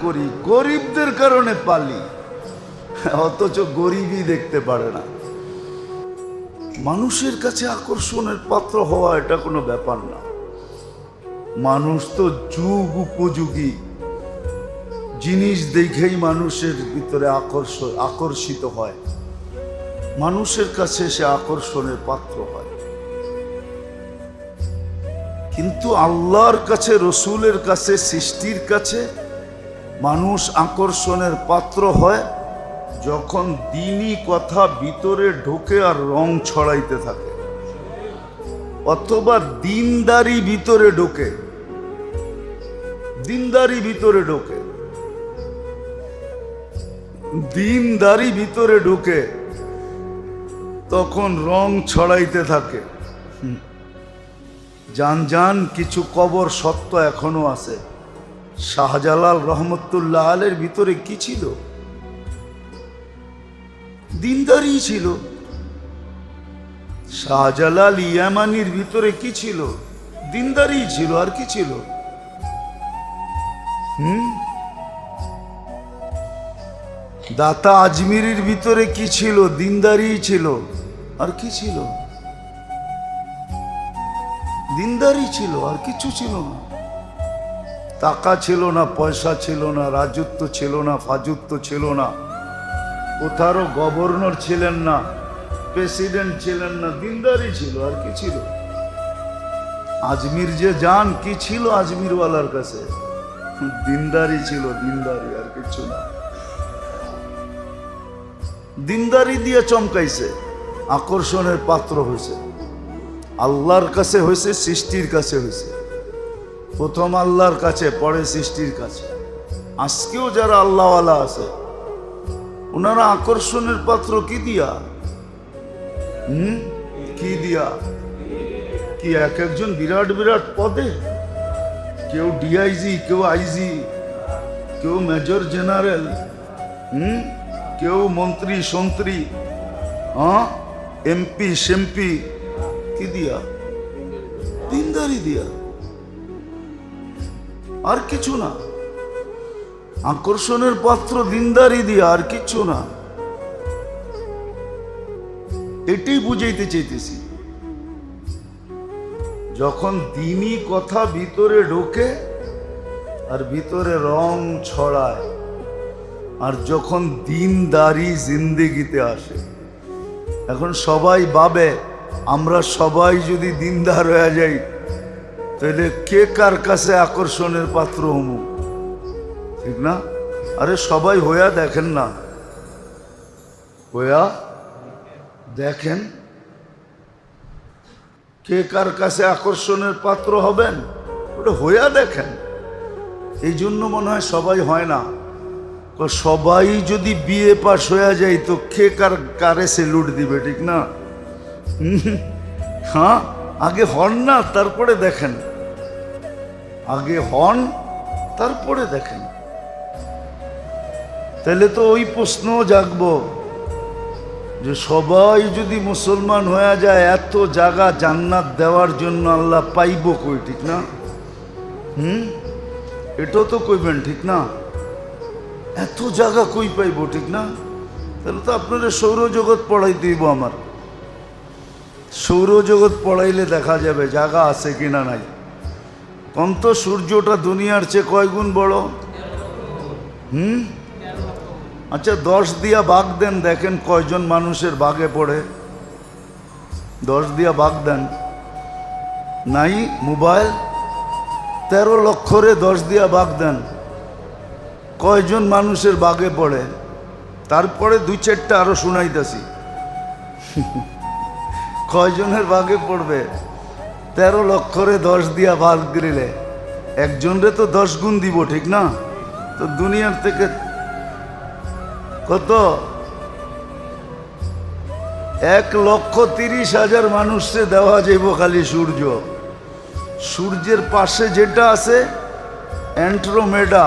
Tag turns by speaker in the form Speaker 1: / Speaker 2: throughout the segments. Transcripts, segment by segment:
Speaker 1: করি, গরিবদের কারণে পালি, অথচ গরিবই দেখতে পারে না। মানুষের কাছে আকর্ষণের পাত্র হওয়া এটা কোনো ব্যাপার না। মানুষ তো যুগ উপযোগী জিনিস দেখেই মানুষের ভিতরে আকর্ষিত হয়, মানুষের কাছে সে আকর্ষণের পাত্র হয়। কিন্তু আল্লাহর কাছে, রসুলের কাছে, সৃষ্টির কাছে মানুষ আকর্ষণের পাত্র হয় যখন দ্বীনি কথা ভিতরে ঢোকে আর রং ছড়াইতে থাকে, অথবা দিনদারি ভিতরে ঢোকে, দিনদারি ভিতরে ঢোকে, দিনদারি ভিতরে ঢোকে, তখন রং ছড়াইতে থাকে। জান জান কিছু কবর সত্য এখনো আছে। শাহজালাল রহমতুল্লাহ আলের ভিতরে কি ছিল? দিনদারি ছিল। শাহজালাল ইয়ামানির ভিতরে কি ছিল? দিনদারি ছিল। আর কি ছিল? দাতা আজমিরের ভিতরে কি ছিল? দিনদারি ছিল। আর কি ছিল? দিনদারি ছিল, আর কিছু ছিল না। টাকা ছিল না, পয়সা ছিল না, রাজত্ব ছিল না, ফাজুত্ব ছিল না, কোথারও গভর্নর ছিলেন না, প্রেসিডেন্ট ছিলেন না, দিনদারি ছিল। আর কি ছিল? আজমির যে যান, কি ছিল আজমিরওয়ালার কাছে? দিনদারি ছিল, দিনদারি, আর কিছু না। দিনদারি দিয়ে চমকাইছে, আকর্ষণের পাত্র হয়েছে। আল্লাহর কাছে হয়েছে, সৃষ্টির কাছে হয়েছে। প্রথম আল্লাহর কাছে, পরে সৃষ্টির কাছে। আজকেও যারা আল্লাহওয়ালা আছে, ওনারা আকর্ষণের পাত্র কি দিয়া? কি দিয়া? কি এক একজন বিরাট বিরাট পদে, কেউ ডিআইজি, কেউ আইজি, কেউ মেজর জেনারেল, কেউ মন্ত্রী সন্ত্রী, এমপি সেমপি। কি দিয়া? দিনদারি দিয়া, আর কিছু না। আকর্ষণের পাত্র দিনদারি দিয়া, আর কিছু না। এটাই বুঝাইতে চাইতেছি। যখন দ্বীনি কথা ভিতরে ঢোকে আর ভিতরে রং ছড়ায়, আর যখন দিনদারি জিন্দেগিতে আসে, এখন সবাই ভাবে আমরা সবাই যদি দিনদার হয়ে যাই তাহলে কে কার কাছে আকর্ষণের পাত্র হমু? ঠিক না? আরে সবাই হইয়া দেখেন না, হইয়া দেখেন কে কার কাছে আকর্ষণের পাত্র হবেন, ওটা হইয়া দেখেন। এই জন্য মনে হয় সবাই হয় না। সবাই যদি বিয়ে পাস হয়ে যায় তো কে কারে সেলুট দিবে? ঠিক না? হ্যাঁ, আগে হন না, তারপরে দেখেন। আগে হন, তারপরে দেখেন। তাহলে তো ওই প্রশ্ন জাগবো যে সবাই যদি মুসলমান হয়ে যায়, এত জায়গা জান্নাত দেওয়ার জন্য আল্লাহ পাইব কই? ঠিক না? এটাও তো কইবেন, ঠিক না? এত জায়গা কই পাইব? ঠিক না? তাহলে তো আপনারা সৌরজগৎ পড়াইতে হইব। আমার সৌরজগৎ পড়াইলে দেখা যাবে জায়গা আছে কিনা নাই। অন্ত সূর্যটা দুনিয়ার চেয়ে কয় গুণ বড়? আচ্ছা 10 দিয়া ভাগ দেন, দেখেন কয়জন মানুষের ভাগে পড়ে। 10 দিয়া ভাগ দেন। নাই মোবাইল? 13 লক্ষরে 10 দিয়া ভাগ দেন, কয়জন মানুষের ভাগে পড়ে? তারপরে 2-4টা আরো শুনাইতেছি, কয়জনের ভাগে পড়বে? 13 লক্ষরে 10 দিয়া ভাগ দিলে একজনরে তো 10 গুণ দিব, ঠিক না? তো দুনিয়ার থেকে কত? 1,30,000 মানুষকে দেওয়া যাইব খালি সূর্য। সূর্যের পাশে যেটা আছে অ্যান্ড্রোমেডা,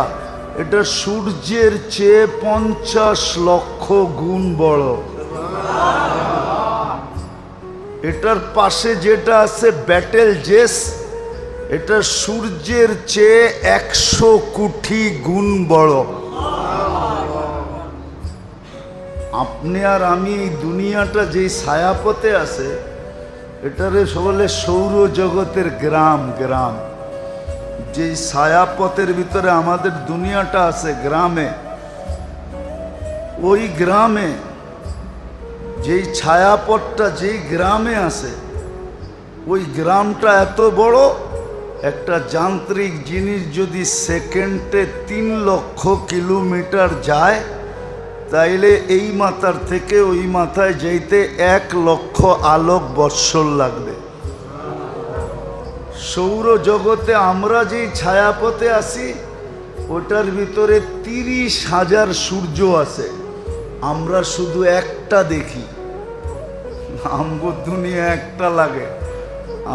Speaker 1: এটা সূর্যের চেয়ে 50 লক্ষ গুণ বড়। এটার পাশে যেটা আছে ব্যাটেল জেস, এটা সূর্যের চেয়ে 100 কোটি গুণ বড়। আপনি আর আমি এই দুনিয়াটা যেই ছায়াপথে আছে, এটারে বলে সৌরজগতের গ্রাম। গ্রাম যেই ছায়াপথের ভিতরে আমাদের দুনিয়াটা আছে, গ্রামে, ওই গ্রামে যেই ছায়াপথটা যেই গ্রামে আছে, ওই গ্রামটা এত বড়, একটা যান্ত্রিক জিনিস যদি সেকেন্ডে 3 লক্ষ কিলোমিটার যায়, তাইলে এই মাথার থেকে ওই মাথায় যেতে 1 লক্ষ আলোক বৎসর লাগবে। সৌরজগতে আমরা যেই ছায়াপথে আছি, ওটার ভিতরে 30,000 সূর্য আছে। আমরা শুধু একটা দেখি, আমগো দুনিয়া একটা লাগে।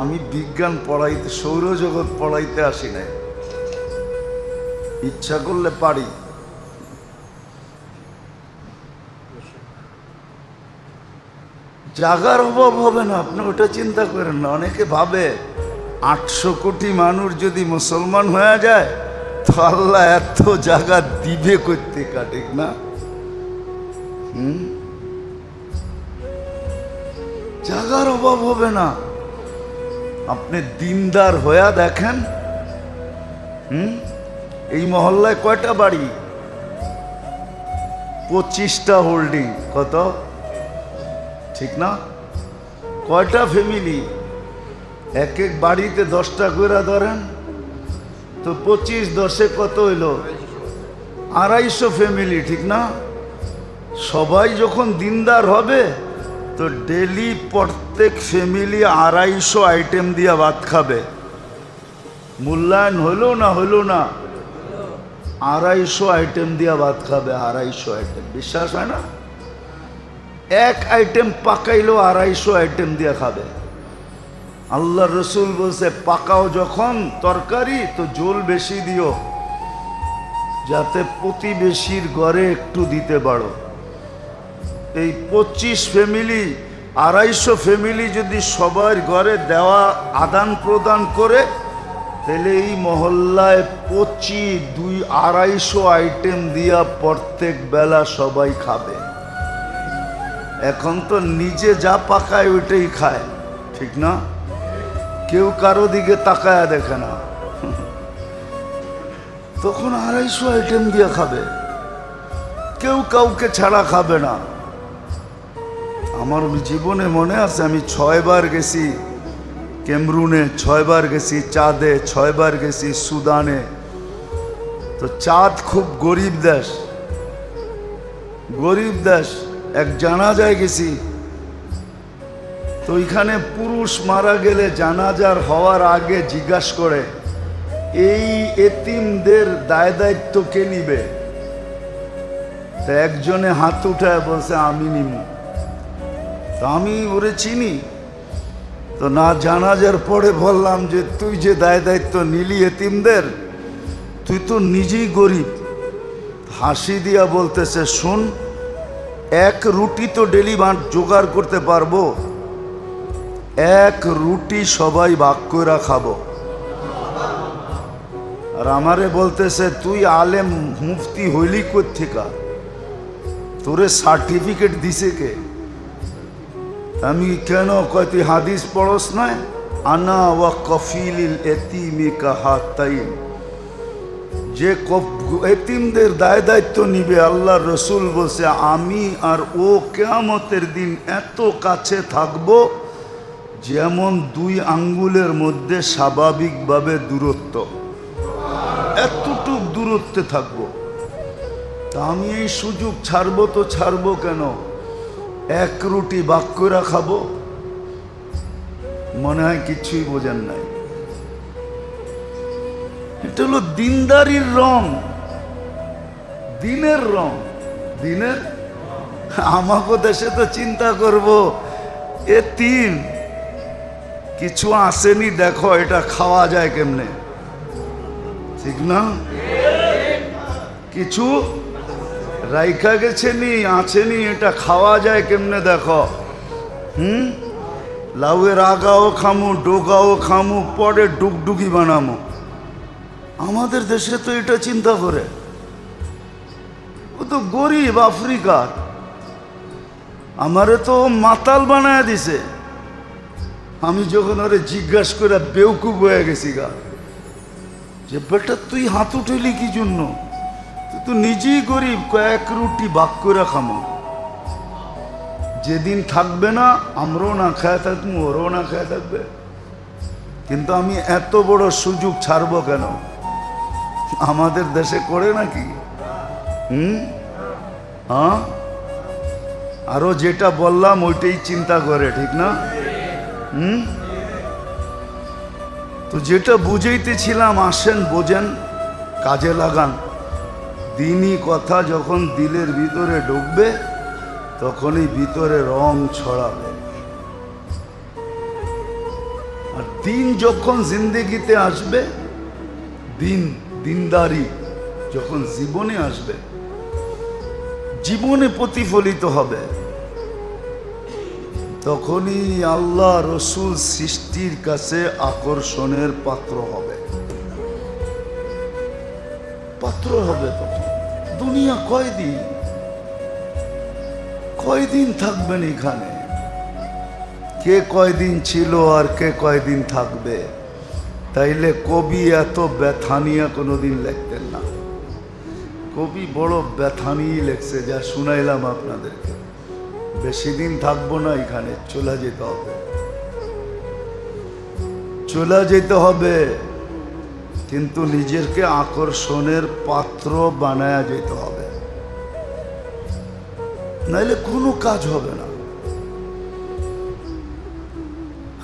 Speaker 1: আমি বিজ্ঞান পড়াইতে, সৌরজগৎ পড়াইতে আসি নাই, ইচ্ছা করলে পারি। জাগার অভাব হবে না, আপনি ওটা চিন্তা করেন না। অনেকে ভাবে 800 কোটি মানুষ যদি মুসলমান হয়ে যায় তো আল্লাহ এত জায়গা দিবে করতে, ঠিক না? জাগার অভাব হবে না। আপনি দিনদার হয়ে দেখেন, এই মহল্লায় কয়টা বাড়ি? 25টা হোল্ডিং। কত? ঠিক না? কয়টা ফ্যামিলি? এক এক বাড়িতে 10টা করে ধরেন তো 25 10-এ কত হইল? 250 ফ্যামিলি, ঠিক না? সবাই যখন দিনদার হবে তো ডেলি প্রত্যেক ফ্যামিলি 250 আইটেম দিয়ে ভাত খাবে। মূল্যায়ন হলো না? হলো না? 250 আইটেম দিয়ে ভাত খাবে। 250 আইটেম, বিশ্বাস হয় না? এক আইটেম পাকাইলেও 250 আইটেম দিয়ে খাবে। আল্লাহ রসুল বলছে, পাকাও যখন তরকারি তো ঝোল বেশি দিও, যাতে প্রতিবেশীর ঘরে একটু দিতে পারো। এই 25 ফ্যামিলি, 250 ফ্যামিলি যদি সবার ঘরে দেওয়া আদান প্রদান করে, তাহলে এই মহল্লায় 250 আইটেম দিয়া প্রত্যেক বেলা সবাই খাবে। এখন তো নিজে যা পাকায় ওইটাই খায়, ঠিক না? কেউ কারো দিকে তাকায়া দেখে না। তখন 250 আইটেম দিয়ে খাবে, কেউ কাউকে ছাড়া খাবে না। আমার জীবনে মনে আছে, আমি 6 বার গেছি ক্যামরুনে, 6 বার গেছি চাঁদে, 6 বার গেছি সুদানে। তো চাঁদ খুব গরিব দেশ, গরিব দেশ। এক জানাজায় গেছি, তো ওইখানে পুরুষ মারা গেলে জানাজার হওয়ার আগে জিজ্ঞাসা করে, এই এতিমদের দায় দায়িত্ব কে নিবে? তো একজনে হাত উঠায় বলছে, আমি নিমু। তো আমি ওরে চিনি, তো না জানাজার পরে বললাম যে, তুই যে দায় দায়িত্ব নিলি এতিমদের, তুই তো নিজেই গরিব। হাসি দিয়া বলতেছে, শুন, 1 রুটি তো ডেলি জোগাড় করতে পারবো, 1 রুটি সবাই ভাগ করে খাবো। আর আমারে বলতেছে, তুই আলেম মুফতি হইলি কোত্থেকা, তোরে সার্টিফিকেট দিছে কে? আমি কেন কয়, তুই হাদিস পড়স না? আনা ওয়া কফিলিল এতিমি কাহাতাইন, যে এতিমদের দায় দায়িত্ব নিবে, আল্লাহ রসুল বলছে, আমি আর ও কিয়ামতের দিন এত কাছে থাকবো যেমন 2 আঙ্গুলের মধ্যে স্বাভাবিকভাবে দূরত্ব, এতটুক দূরত্বে থাকবো। তা আমি এই সুযোগ ছাড়বো তো ছাড়বো কেন? 1 রুটি ভাগ করে খাবো। মনে হয় কিছুই বোঝেন নাই। এটা হলো দিনদারির রং, দিনের রং, দিনের। আমাকে দেশে তো চিন্তা করব, এতিম কিছু আসেনি, দেখো এটা খাওয়া যায় কেমনে, ঠিক না? কিছু রাইখা গেছে নি, আছেনি, এটা খাওয়া যায় কেমনে দেখো। লাউয়ের আগাও খামু, ডোগাও খামু, পরে ডুগডুগি বানামো। আমাদের দেশে তো এটা চিন্তা করে। ও তো গরিব আফ্রিকার, আমারে তো মাতাল বানায় দিছে। আমি যখন ওরে জিজ্ঞাসা করে বেউকুব হয়ে গেছি গা, যে বেটা তুই হাত উঠেলি কি জন্য? তুই তো নিজেই গরিব, কয়েক রুটি ভাগ করে খামো। যেদিন থাকবে না আমরাও না খায় থাকবো, ওরাও না খায় থাকবে। কিন্তু আমি এত বড় সুযোগ ছাড়বো কেন? আমাদের দেশে করে নাকি? হ্যাঁ, আরো যেটা বললাম ওইটাই চিন্তা করে, ঠিক না? তো যেটা বুঝাইতেছিলাম, আসেন বোঝেন, কাজে লাগান। দিনই কথা যখন দিলের ভিতরে ঢুকবে তখনই ভিতরে রং ছড়াবে। আর দিন যখন জিন্দেগিতে আসবে, দিনদারি যখন জীবনে আসবে, জীবনে প্রতিফলিত হবে, তখনই আল্লাহ রসুল সৃষ্টির কাছে আকর্ষণের পাত্র হবে। পাত্র হবে তখন। দুনিয়া কয়দিন থাকবেন এখানে? কে কয়দিন ছিল আর কে কয়দিন থাকবে? তাইলে কবি এত ব্যথা নিয়ে কোনোদিন লিখতেন না। কবি বড় ব্যথা নিয়ে লেখছে, যা শুনাইলাম আপনাদেরকে। বেশি দিন থাকবো না এখানে, চলে যেতে হবে। চলে যেতে হবে, কিন্তু নিজেকে আকর্ষণের পাত্র বানায়া যেতে হবে, নাইলে কোনো কাজ হবে না।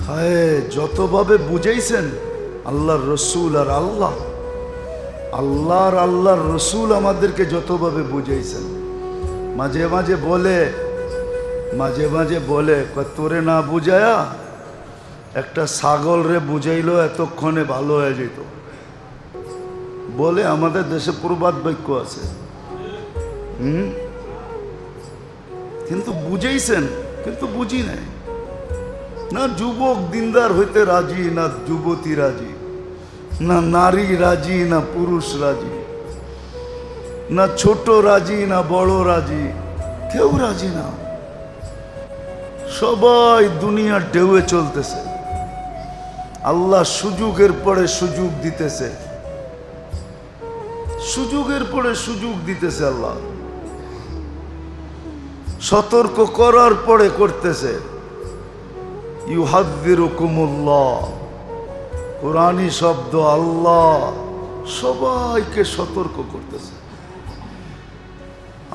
Speaker 1: হায়, যতভাবে বুঝাইছেন আল্লাহর রসুল আর আল্লাহর রসুল আমাদেরকে যতভাবে বুঝাইছেন, মাঝে মাঝে বলে তোরে না বুঝায়া একটা ছাগল রে বুঝাইলো এতক্ষণে ভালো হয়ে যেত বলে। আমাদের দেশে প্রবাদ বাক্য আছে। কিন্তু বুঝাইছেন, কিন্তু বুঝি নাই। না যুবক দিনদার হইতে রাজি, না যুবতী রাজি, না নারী রাজি, না পুরুষ রাজি, না ছোট রাজি, না বড় রাজি, কেউ রাজি না। সবাই দুনিয়ার ঢেউয়ে চলতেছে। আল্লাহ সুযোগের পরে সুযোগ দিতেছে, সুযোগের পরে সুযোগ দিতেছে। আল্লাহ সতর্ক করার পরে করতেছে। ইউহাযযিরুকুমুল্লাহ, কোরআনী শব্দ। আল্লাহ সবাইকে সতর্ক করতেছে,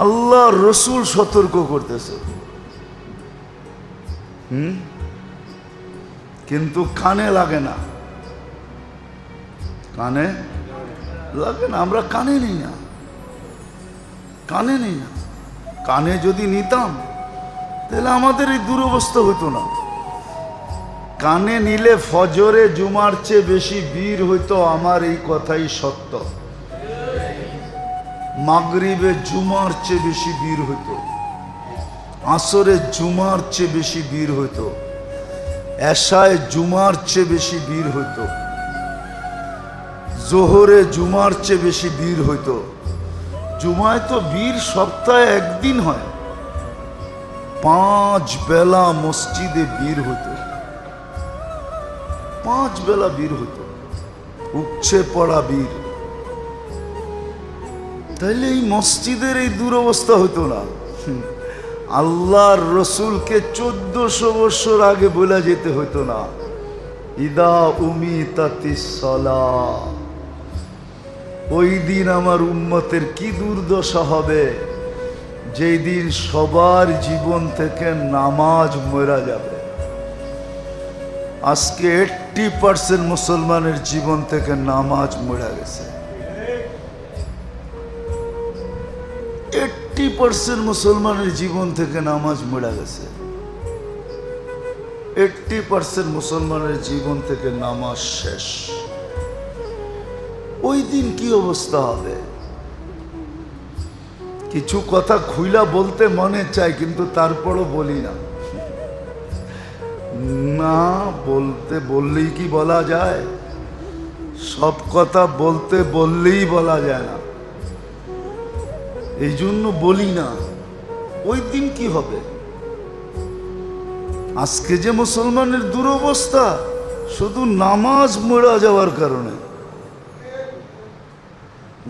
Speaker 1: আল্লাহ রসুল সতর্ক করতেছে। কিন্তু কানে লাগে না, কানে লাগে না। আমরা কানে নিই না, কানে নিই না। কানে যদি নিতাম তাহলে আমাদের এই দুরবস্থা হতো না। কানে নিলে ফজরে জুমার চেয়ে বেশি ভিড় হইতো, আমার এই কথাই সত্য। মাগরিবে জুমার চেয়ে বেশি ভিড় হইতো, আসরে জুমার চেয়ে বেশি ভিড় হইতো, এশায় জুমার চেয়ে বেশি ভিড় হইতো, জোহরে জুমার চেয়ে বেশি ভিড় হইতো। জুমায় তো ভিড় সপ্তাহে একদিন হয়, 5 বেলা মসজিদে ভিড় হইতো, 5 বেলা ভিড় হইতো, উপচে পড়া ভিড়। তাইলে এই মসজিদের এই দুরবস্থা হইতো না। আল্লাহর রসুলকে 1400 বছর আগে বলে যেতে হইতো না, ইদা উমিতাতিস সালাহ। ওই দিন আমার উম্মতের কি দুর্দশা হবে, যেই দিন সবার জীবন থেকে নামাজ মরা যাবে। আজকে 80% মুসলমানের জীবন থেকে নামাজ মরা গেছে। 80% মুসলমানের জীবন থেকে নামাজ মরা গেছে। 80% মুসলমানের জীবন থেকে নামাজ শেষ। ওই দিন কি অবস্থা হবে? কিছু কথা খুইলা বলতে মনে চায়, কিন্তু তারপরও বলি না। না, বললেই কি বলা যায়? সব কথা বললেই বলা যায় না, এই জন্য বলি না। ওই দিন কি হবে? আজকে যে মুসলমানের দুরবস্থা, শুধু নামাজ মরা যাওয়ার কারণে।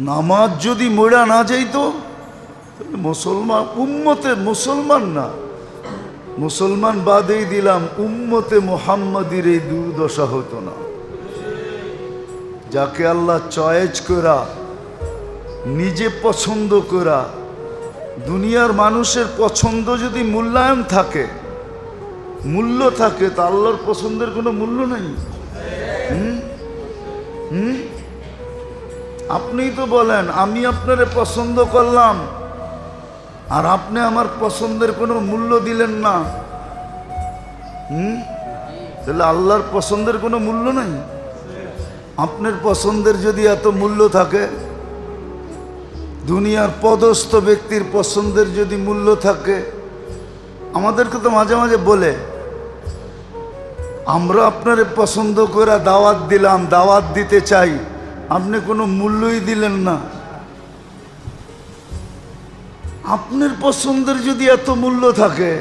Speaker 1: নামাজ যদি মরা না যাইতো, মুসলমান উম্মতে, মুসলমান না, মুসলমান বাদেই দিলাম, উম্মতে মুহাম্মাদির এই দুর্দশা হতো না। যাকে আল্লাহ চয়েস করা, নিজে পছন্দ করা, দুনিয়ার মানুষের পছন্দ যদি মূল্যায়ন থাকে, মূল্য থাকে, তা আল্লাহর পছন্দের কোনো মূল্য নাই। আপনিই তো বলেন, আমি আপনারে পছন্দ করলাম আর আপনি আমার পছন্দের কোনো মূল্য দিলেন না, তাহলে আল্লাহর পছন্দের কোনো মূল্য নাই। আপনার পছন্দের যদি এত মূল্য থাকে, দুনিয়ার পদস্থ ব্যক্তির পছন্দের যদি মূল্য থাকে, আমাদেরকে তো মাঝে মাঝে বলে, আমরা আপনারে পছন্দ করে দাওয়াত দিলাম, দাওয়াত দিতে চাই, আপনি কোনো মূল্যই দিলেন না। আপনার পছন্দের যদি এত মূল্য থাকে,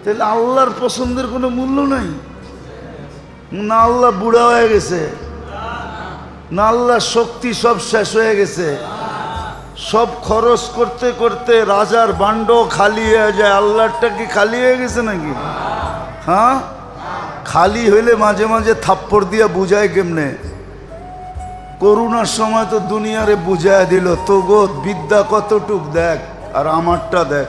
Speaker 1: তাহলে আল্লাহর পছন্দের কোনো মূল্য নাই। না আল্লাহ বুড়া হয়ে গেছে, না আল্লাহর শক্তি সব শেষ হয়ে গেছে, সব খরচ করতে করতে রাজার বান্ড খালি হয়ে যায়, আল্লাহরটা কি খালি হয়ে গেছে নাকি? হ্যাঁ, খালি হইলে মাঝে মাঝে থাপ্পড় দিয়া বুঝায় কেমনে? করোনার সময় তো দুনিয়ারে বুঝায় দিল, তো গো বিদ্যা কতটুক দেখ আর আমারটা দেখ।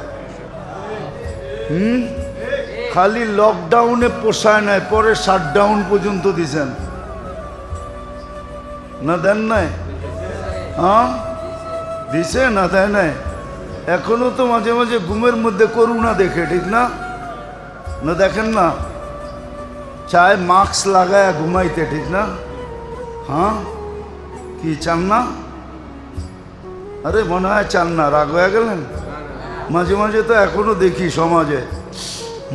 Speaker 1: খালি লকডাউনে পোষায় নাই, পরে শাটডাউন পর্যন্ত দিছেন না? দেন নাই? হ্যাঁ দিছে না, দেয় নাই? এখনো তো মাঝে মাঝে ঘুমের মধ্যে করোনা দেখে, ঠিক না? না দেখেন না? চায় মাস্ক লাগায় ঘুমাইতে, ঠিক না? হ্যাঁ, কি চান না? আরে মনে হয় চান না, রাগ হয়ে গেলেন? মাঝে মাঝে তো এখনো দেখি সমাজে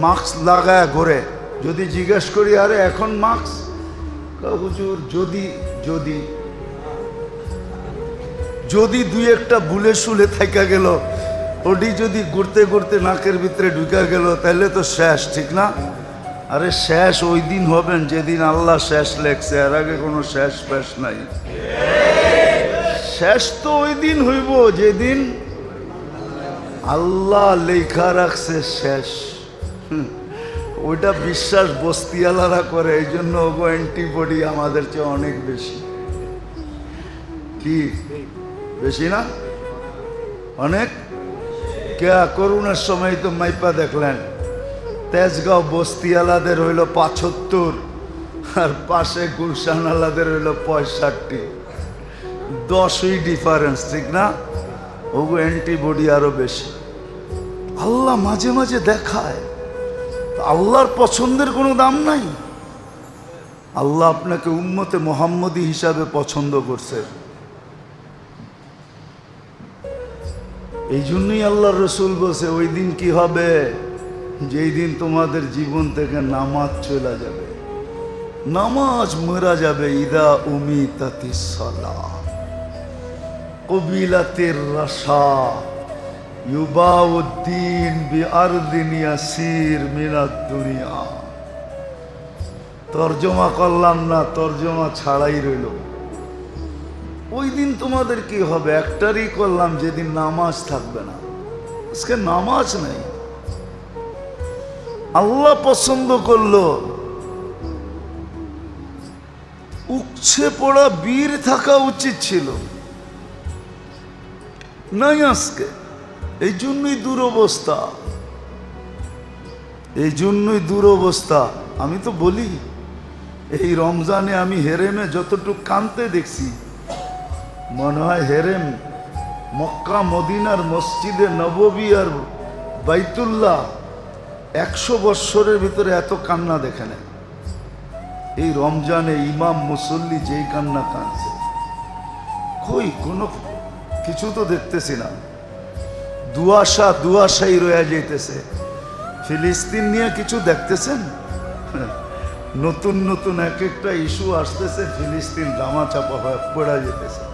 Speaker 1: মাস্ক লাগায় ঘোরে। যদি জিজ্ঞেস করি, আরে এখন মাস্ক, হুজুর যদি যদি যদি দুই একটা বুলে শুলে থাকা গেল, ওটি যদি ঘুরতে ঘুরতে নাকের ভিতরে ঢুকা গেল, তাহলে তো শেষ, ঠিক না? আরে শেষ ওই দিন হবেন যেদিন আল্লাহ শেষ লেখছে, এর আগে কোনো শেষ ফেস নাই। শেষ তো ওই দিন হইব যেদিন আল্লাহ লেখা রাখছে শেষ। ওইটা বিশ্বাস বস্তিওয়ালারা করে, এই জন্য ওগো অ্যান্টিবডি আমাদের চেয়ে অনেক বেশি। কি বেশি না? অনেক। কে করোনার সময় তো মাইপা দেখলেন, তেজগাঁও বস্তিওয়ালাদের হইল ৭৫ আর পাশে গুলশানওয়ালাদের হইল ৬৫। 10ই ডিফারেন্স, ঠিক না? ওগো অ্যান্টিবডি আরো বেশি। আল্লাহ মাঝে মাঝে দেখায়, আল্লাহর পছন্দের কোনো দাম নাই। আল্লাহ আপনাকে উম্মতে মুহাম্মদী হিসাবে পছন্দ করছে, এই জন্যই আল্লাহর রসুল বলছে, ওই দিন কি হবে? যেই দিন তোমাদের জীবন থেকে নামাজ চলে যাবে, নামাজ মরা যাবে। ইদা উমিতাতিস সালাহ কবিলাতের রাশা ইউবাউদ্দিন বিআরদিন ইয়াসির মিনাদ দুনিয়া। তর্জমা করলাম না, তর্জমা ছাড়াই রইল। ওই দিন তোমাদের কি হবে? একটারই করলাম, যেদিন নামাজ থাকবে না। আজকে নামাজ নেই। আল্লাহ পছন্দ করলো উচ্ছে পড়া বীর থাকা উচিত ছিল, নাই আজকে। এই জন্যই দুরবস্থা, এই জন্যই দুরবস্থা। আমি তো বলি, এই রমজানে আমি হেরেমে যতটুকু কানতে দেখছি, মনে হয় হেরেম মক্কা মদিনার মসজিদে নববী আর বাইতুল্লাহ 100 বৎসরের ভিতরে এত কান্না দেখে নেয়। এই রমজানে ইমাম মুসল্লি যেই কান্না কাঁদছে, কই কোনো কিছু তো দেখতেছি না। দুয়াশাই রয়ে যাইতেছে। ফিলিস্তিন নিয়ে কিছু দেখতেছেন? নতুন নতুন এক একটা ইস্যু আসতেছে, ফিলিস্তিন দামাচাপা হয়ে পড়া যেতেছে।